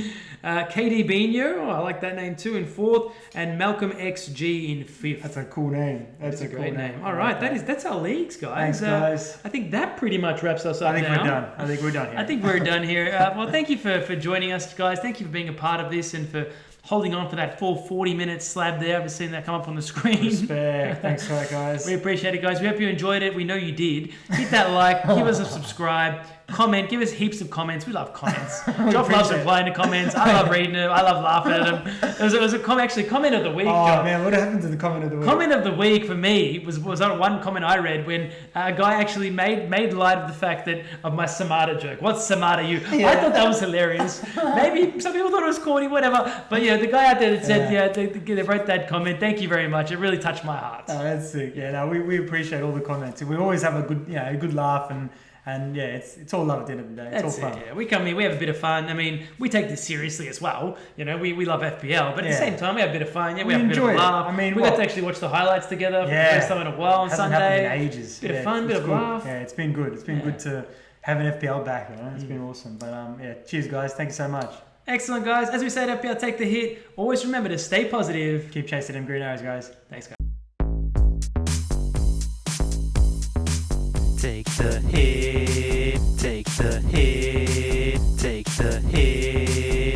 [SPEAKER 1] KD Bino, I like that name too, in 4th. And Malcolm XG in 5th.
[SPEAKER 2] That's a cool name.
[SPEAKER 1] That's a great
[SPEAKER 2] cool
[SPEAKER 1] name. All right, that's our leagues, guys.
[SPEAKER 2] Thanks, guys.
[SPEAKER 1] I think that pretty much wraps us up
[SPEAKER 2] I think
[SPEAKER 1] now.
[SPEAKER 2] we're done. I think we're done here.
[SPEAKER 1] I think we're done here. Well, thank you for joining us, guys. Thank you for being a part of this and for holding on for that full 40-minute slab there. I've seen that come up on the screen.
[SPEAKER 2] Respect. Thanks for that, guys.
[SPEAKER 1] We appreciate it, guys. We hope you enjoyed it. We know you did. Hit that like, give us a subscribe, comment, give us heaps of comments. We love comments. Joff loves replying to comments. I love reading them. I love laughing at them. It was a comment of the week.
[SPEAKER 2] Oh,
[SPEAKER 1] Joff.
[SPEAKER 2] man, what happened to the comment of the week?
[SPEAKER 1] Comment of the week for me was on one comment I read when a guy actually made light of the fact that of my Samata joke. What's Samata you?
[SPEAKER 2] Yeah.
[SPEAKER 1] I thought that was hilarious. Maybe some people thought it was corny, whatever. But yeah, the guy out there that said they wrote that comment. Thank you very much. It really touched my heart.
[SPEAKER 2] Oh, that's sick. Yeah, no, we appreciate all the comments. We always have a good laugh and yeah, it's all love at the end of the day. It's
[SPEAKER 1] That's
[SPEAKER 2] all fun.
[SPEAKER 1] it, yeah. We come here, we have a bit of fun. I mean, we take this seriously as well. You know, we love FPL, but at the
[SPEAKER 2] Yeah.
[SPEAKER 1] same time, we have a bit of fun. Yeah, we
[SPEAKER 2] We
[SPEAKER 1] have a bit of a
[SPEAKER 2] enjoy it.
[SPEAKER 1] laugh.
[SPEAKER 2] I mean,
[SPEAKER 1] we got to actually watch the highlights together for the first time in a while on
[SPEAKER 2] Hasn't
[SPEAKER 1] Sunday.
[SPEAKER 2] happened in ages.
[SPEAKER 1] Bit of fun, bit
[SPEAKER 2] it's
[SPEAKER 1] of
[SPEAKER 2] good.
[SPEAKER 1] laugh.
[SPEAKER 2] Yeah, it's been good. It's been good to have an FPL back. You know, it's been awesome. But yeah, cheers, guys. Thank you so much.
[SPEAKER 1] Excellent, guys. As we say at FPL, take the hit. Always remember to stay positive.
[SPEAKER 2] Keep chasing them green arrows, guys.
[SPEAKER 1] Thanks, guys.
[SPEAKER 3] Take the hit, take the hit, take the hit.